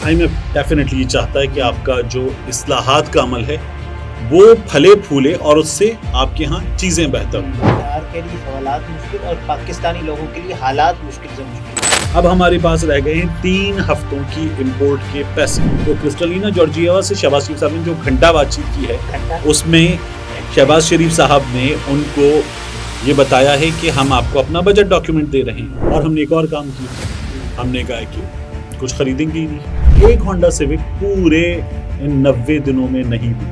IMF definitely चाहता है कि आपका जो इस्लाहात का अमल है वो फले फूले और उससे आपके यहाँ चीज़ें बेहतर हों। बिहार के लिए सवालात मुश्किल और पाकिस्तानी लोगों के लिए हालात मुश्किल से मुश्किल। अब हमारे पास रह गए हैं 3 हफ्तों की इंपोर्ट के पैसे। तो क्रिस्टलिना जॉर्जिएवा से शहबाज शरीफ साहब ने जो घंटा बातचीत की है उसमें शहबाज शरीफ साहब ने उनको ये बताया है कि हम आपको अपना बजट डॉक्यूमेंट दे रहे हैं। और हमने एक और काम किया, हमने कहा कि कुछ खरीदेंगे ही नहीं। एक होंडा सिविक पूरे इन 90 दिनों में नहीं हुई।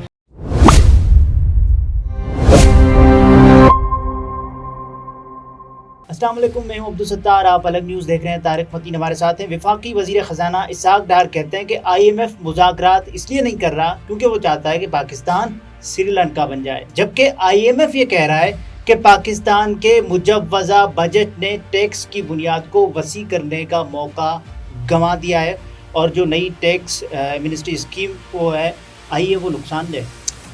अस्सलाम वालेकुम, मैं हूं अब्दुल सत्तार। आप अलग न्यूज़ देख रहे हैं। तारिक मतीन हमारे साथ हैं। वफाकी वज़ीर ख़जाना इसहाक डार कहते हैं कि IMF मुज़ाकरात इसलिए नहीं कर रहा क्योंकि वो चाहता है कि पाकिस्तान श्रीलंका बन जाए, जबकि IMF ये कह रहा है कि पाकिस्तान के मुजव्वज़ा बजट ने टैक्स की बुनियाद को वसी करने का मौका गंवा दिया है और जो नई टैक्स मिनिस्ट्री स्कीम वो है आई है वो नुकसान दे।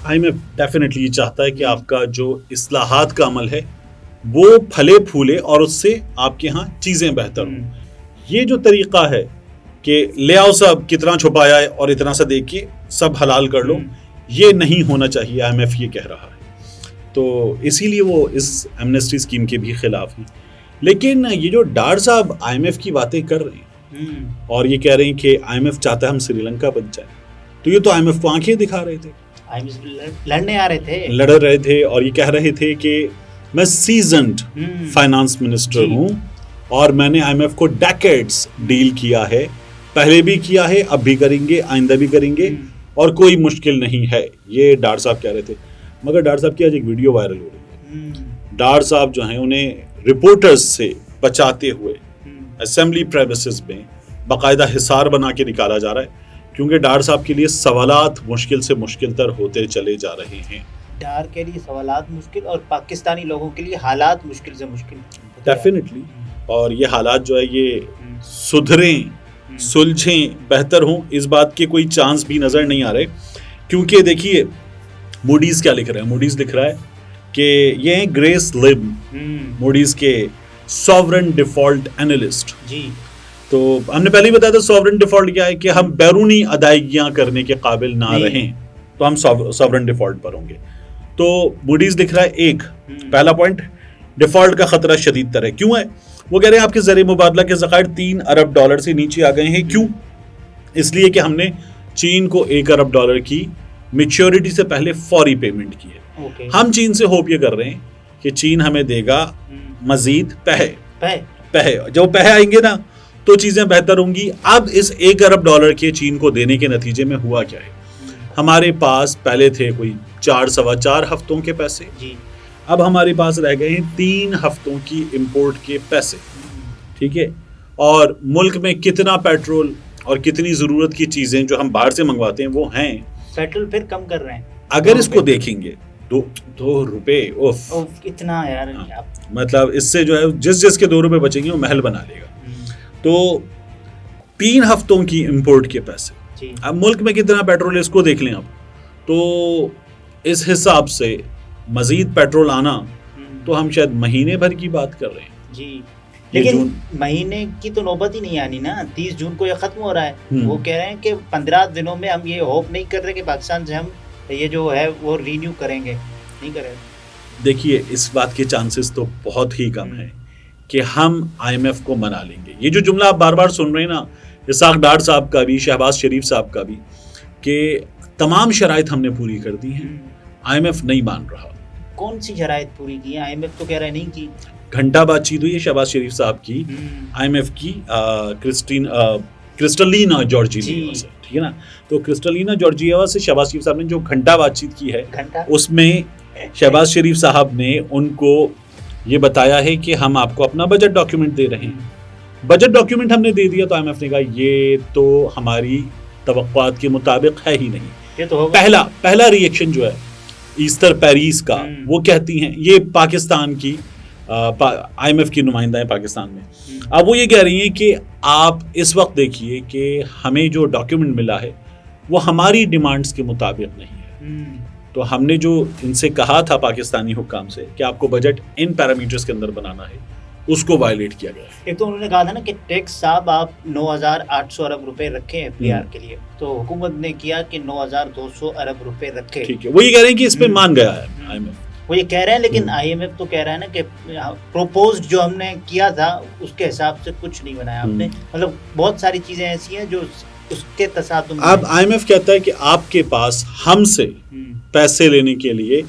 IMF डेफिनेटली चाहता है कि आपका जो इस्लाहात का अमल है वो फले फूले और उससे आपके यहाँ चीज़ें बेहतर हों। ये जो तरीक़ा है कि ले आओ सब कितना छुपाया है और इतना सा देख के सब हलाल कर लो, ये नहीं होना चाहिए। IMF ये कह रहा है, तो इसीलिए वो इस एमनेस्टी स्कीम के भी खिलाफ हैं। लेकिन ये जो डार साहब IMF की बातें कर रहे हैं और ये कह रहे हैं कि IMF चाहता है हम श्रीलंका बन जाए, तो ये तो IMF को आंखें दिखा रहे थे, लड़ने आ रहे थे, लड़ रहे थे और ये कह रहे थे कि मैं सीजन्ड फाइनेंस मिनिस्टर हूँ और मैंने IMF को डेकेड्स डील किया है, पहले भी किया है, अब भी करेंगे, आइंदा भी करेंगे और कोई मुश्किल नहीं है, ये डार साहब कह रहे थे। मगर डार साहब की आज एक वीडियो वायरल हो रही है। डार साहब जो हैं उन्हें रिपोर्टर्स से बचाते हुए असेंबली प्रेमिसेस में बाकायदा हिसार बना के निकाला जा रहा है, क्योंकि डार साहब के लिए सवालात मुश्किल से मुश्किल तर होते चले जा रहे हैं। डार के लिए सवालात मुश्किल और पाकिस्तानी लोगों के लिए हालात मुश्किल से मुश्किल डेफिनेटली। और ये हालात जो है ये सुधरें, सुलझें, बेहतर हों, इस बात के कोई चांस भी नज़र नहीं आ रहे। क्योंकि देखिए मूडीज़ क्या लिख रहा है, मूडीज़ लिख रहा है कि ये हैं ग्रेस लिम, मूडीज़ के सॉवरेन डिफ़ॉल्ट एनालिस्ट जी। तो हमने पहले ही बताया था सॉवरेन डिफ़ॉल्ट क्या है, कि हम बैरूनी अदायगियाँ करने के काबिल ना रहें तो हम सॉवरेन डिफ़ॉल्ट पर होंगे। तो मूडीज़ लिख रहा है एक पहला पॉइंट, डिफ़ॉल्ट का खतरा शदीद तर है। क्यों है? वो कह रहे हैं आपके ज़रिए मुबादला के ज़खायर $3 अरब से नीचे आ गए हैं। क्यों? इसलिए कि हमने चीन को $1 अरब की मैच्योरिटी से पहले फौरी पेमेंट की है। हम चीन से होप ये कर रहे हैं कि चीन हमें देगा मजीद पैसे। जब पैसे आएंगे ना तो चीज़ें बेहतर होंगी। अब इस $1 अरब के चीन को देने के नतीजे में हुआ क्या है, हमारे पास पहले थे कोई 4-4.25 हफ्तों के पैसे जी। अब हमारे पास रह गए हैं 3 हफ्तों की इंपोर्ट के पैसे, ठीक है। और मुल्क में कितना पेट्रोल और कितनी ज़रूरत की चीज़ें जो हम बाहर से मंगवाते हैं वो हैं। पेट्रोल फिर कम कर रहे हैं। अगर इसको देखेंगे दो रुपए इतना यार, मतलब इससे जो है जिसके 2 रुपए बचेंगे वो महल बना लेगा। तो 3 हफ्तों की इंपोर्ट के पैसे, अब मुल्क में कितना पेट्रोल है इसको देख लें। अब तो इस हिसाब से मजीद पेट्रोल आना तो हम शायद महीने भर की बात कर रहे हैं जी। लेकिन महीने की तो नौबत ही नहीं आनी ना, 30 जून को ये खत्म हो रहा है। वो कह रहे हैं कि 15 दिनों में हम ये होप नहीं कर रहे कि पाकिस्तान से हम ये जो है वो रिन्यू करेंगे, नहीं करेंगे। देखिए इस बात के चांसेस तो बहुत ही कम है कि हम IMF को मना लेंगे। ये जो जुमला आप बार बार सुन रहे हैं ना, इसहाक डार साहब का भी, शहबाज शरीफ साहब का भी, कि तमाम शराइत हमने पूरी कर दी हैं, IMF नहीं मान रहा। कौन सी शराइत पूरी की है? IMF तो कह रहा है नहीं की। घंटा बातचीत हुई है शहबाज शरीफ साहब की IMF की क्रिस्टलिना जॉर्जिएवा से, ठीक है ना। तो क्रिस्टलिना जॉर्जिएवा से शहबाज शरीफ साहब ने जो घंटा बातचीत की है उसमें शहबाज शरीफ साहब ने उनको ये बताया है कि हम आपको अपना बजट डॉक्यूमेंट दे रहे हैं। बजट डॉक्यूमेंट हमने दे दिया तो IMF ने कहा ये तो हमारी तवक्कुआत के मुताबिक है ही नहीं। ये तो पहला रिएक्शन जो है ईस्टर पेरिस का, वो कहती हैं, ये पाकिस्तान की IMF की नुमाइंदा है पाकिस्तान में। अब वो ये कह रही हैं कि आप इस वक्त देखिए कि हमें जो डॉक्यूमेंट मिला है वो हमारी डिमांड्स के मुताबिक नहीं है। तो हमने जो इनसे कहा था पाकिस्तानी हुक्काम से कि आपको बजट इन पैरामीटर्स के अंदर बनाना है, उसको वायलेट किया गया है। एक तो उन्होंने कहा था ना कि टैक्स साहब आप 9,800 अरब रुपए रखे एफडीआर के लिए, तो हुकूमत ने किया कि 9,200 अरब रुपए रखे। ठीक है, वो ये कह रहे हैं कि इस पे मान गया है IMF, वो ये कह रहे हैं, लेकिन आईएमएफ तो कह रहा है ना कि प्रोपोज्ड जो हमने किया था उसके हिसाब से कुछ नहीं बनाया आपने, मतलब बहुत सारी चीजें ऐसी हैं जो उसके तसादुम। अब IMF कहता है कि आपके पास हमसे पैसे लेने के लिए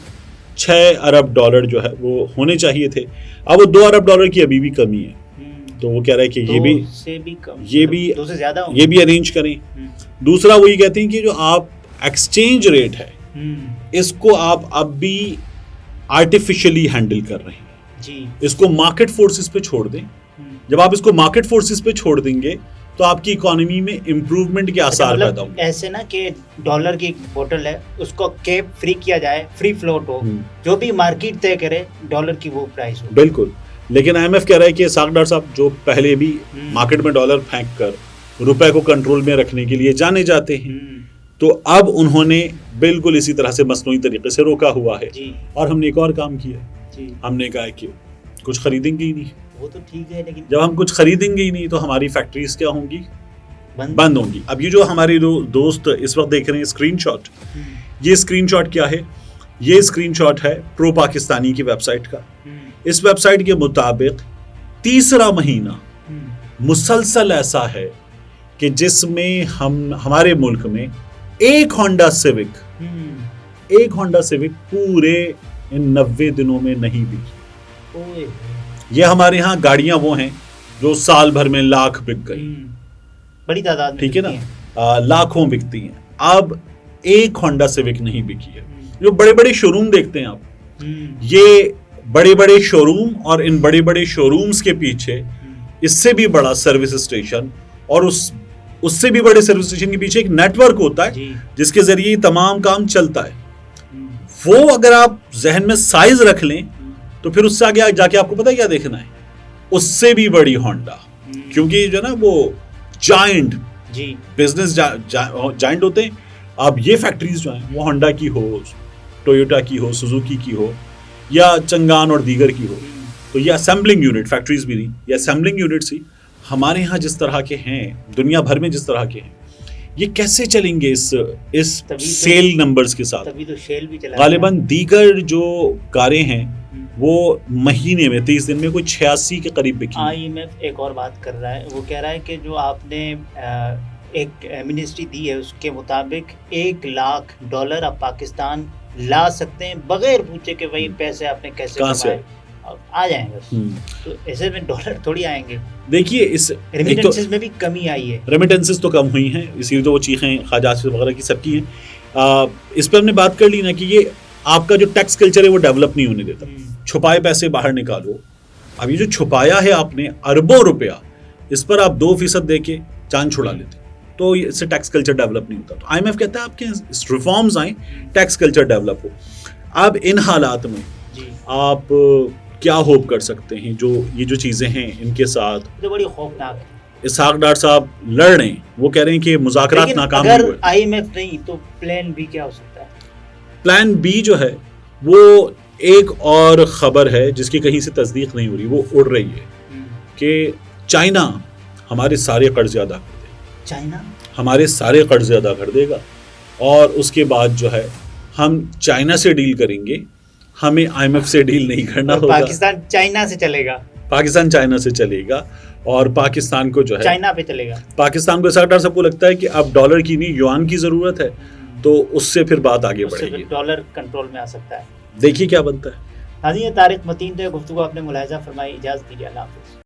6 अरब डॉलर जो है वो होने चाहिए थे, अब वो 2 अरब डॉलर की अभी भी कमी है, तो वो कह रहा है कि ये भी से भी कम, ये भी 2 से ज्यादा ये भी अरेंज करें। दूसरा वो ये कहते हैं कि जो आप एक्सचेंज रेट है इसको आप अब भी आर्टिफिशियली हैंडल कर रहे हैं जी, इसको मार्केट फोर्सेस पे छोड़ दें। जब आप इसको मार्केट फोर्सेस पे छोड़ देंगे तो आपकी इकोनॉमी में इम्प्रूवमेंट के आसार पैदा होंगे। ऐसे ना कि डॉलर की एक बोतल है उसको कैप फ्री किया जाए, फ्री फ्लोट हो, जो भी मार्केट तय करे डॉलर की वो प्राइस हो। बिल्कुल, लेकिन IMF कह रहा है कि इसाक डार साहब जो पहले भी मार्केट में डॉलर फेंक कर रुपए को कंट्रोल में रखने के लिए जाने जाते हैं, तो अब उन्होंने बिल्कुल इसी तरह से मसनूई तरीके से रोका हुआ है। और हमने एक और काम किया, हमने कहा कि कुछ खरीदेंगे ही नहीं। वो तो ठीक है, लेकिन जब हम कुछ खरीदेंगे ही नहीं तो हमारी फैक्ट्रीज क्या होंगी? बंद होंगी। अब ये जो हमारे दोस्त इस वक्त देख रहे हैं स्क्रीनशॉट, ये स्क्रीनशॉट क्या है? ये स्क्रीनशॉट है प्रो पाकिस्तानी की वेबसाइट का। इस वेबसाइट के मुताबिक तीसरा महीना मुसलसल ऐसा है कि जिसमें हमारे मुल्क में एक होंडा सिविक पूरे इन 90 दिनों में नहीं बिकी। ये हमारे यहाँ गाड़ियां वो हैं जो साल भर में लाख बिक गई, बड़ी तादाद में, ठीक है ना, लाखों बिकती हैं। अब एक होंडा सिविक नहीं बिकी है। जो बड़े बड़े शोरूम देखते हैं आप, ये बड़े बड़े शोरूम, और इन बड़े बड़े शोरूम्स के पीछे इससे भी बड़ा सर्विस स्टेशन, और उससे भी बड़े सर्विस स्टेशन के पीछे एक नेटवर्क होता है जिसके जरिए ये तमाम काम चलता है। वो अगर आप जहन में साइज रख लें तो फिर उससे आगे जाके आपको पता है क्या देखना है? उससे भी बड़ी होंडा, क्योंकि जो ना वो जायंट बिजनेस जायंट होते हैं। अब ये फैक्ट्रीज जो हैं वो होंडा की हो, टोयोटा की हो, सुजुकी की हो, या चंगान और दीगर की हो, तो ये असेंबलिंग यूनिट, फैक्ट्रीज भी नहीं, ये असेंबलिंग यूनिट्स ही हमारे यहाँ जिस तरह के हैं, दुनिया भर में जिस तरह के हैं, ये कैसे चलेंगे इस सेल नंबर्स के साथ? तभी तो शेल भी चला। गालिबन दीगर जो कारें हैं वो महीने में 30 दिन में कोई 86 के करीब बिकी। IMF एक और बात कर रहा है, वो कह रहा है कि जो आपने एक मिनिस्ट्री दी है उसके मुताबिक $1 लाख अब पाकिस्तान ला सकते हैं बगैर पूछे कि वही पैसे आपने कैसे कमाए, आ जाएंगे। तो ऐसे में डॉलर थोड़ी आएंगे। देखिए, इस रेमिटेंसेस में भी कमी आई है। रेमिटेंसेस तो कम हुई हैं, इसीलिए तो वो चीखें ख्वाजा आसिफ वगैरह की सबकी हैं। इस पर हमने बात कर ली ना कि ये आपका जो टैक्स कल्चर है वो डेवलप नहीं होने देता। छुपाए पैसे बाहर निकालो। अब ये जो छुपाया है आपने अरबों रुपया, इस पर आप 2% दे के जान छुड़ा लेते, तो इससे टैक्स कल्चर डेवलप नहीं होता। तो IMF कहता है आपके रिफॉर्म्स आए, टैक्स कल्चर डेवलप हो। अब इन हालात में आप क्या होप कर सकते हैं? जो ये जो चीज़ें हैं इनके साथ तो बड़ी खौफनाक है। इसाक डार साहब लड़ रहे हैं, वो कह रहे हैं कि मुज़ाकरात नाकाम हुए। अगर IMF नहीं तो प्लान बी क्या हो सकता है? प्लान बी जो है वो एक और खबर है जिसकी कहीं से तस्दीक नहीं हो रही, वो उड़ रही है कि चाइना हमारे सारे कर्ज अदा कर देगा। चाइना हमारे सारे कर्ज अदा कर देगा, और उसके बाद जो है हम चाइना से डील करेंगे, हमें IMF से डील नहीं करना होगा। पाकिस्तान चाइना से चलेगा, पाकिस्तान चाइना से चलेगा, और पाकिस्तान को जो है चाइना पे चलेगा। पाकिस्तान को सरकार सबको लगता है कि अब डॉलर की नहीं युआन की जरूरत है, तो उससे फिर बात आगे बढ़ेगी, डॉलर कंट्रोल में आ सकता है। देखिए क्या बनता है। हाजी तारिक मतीन थे, गुफ्तगू आपने मुलाहिजा फरमाई। इजाज़त दीजिए, अल्लाह हाफ़िज़।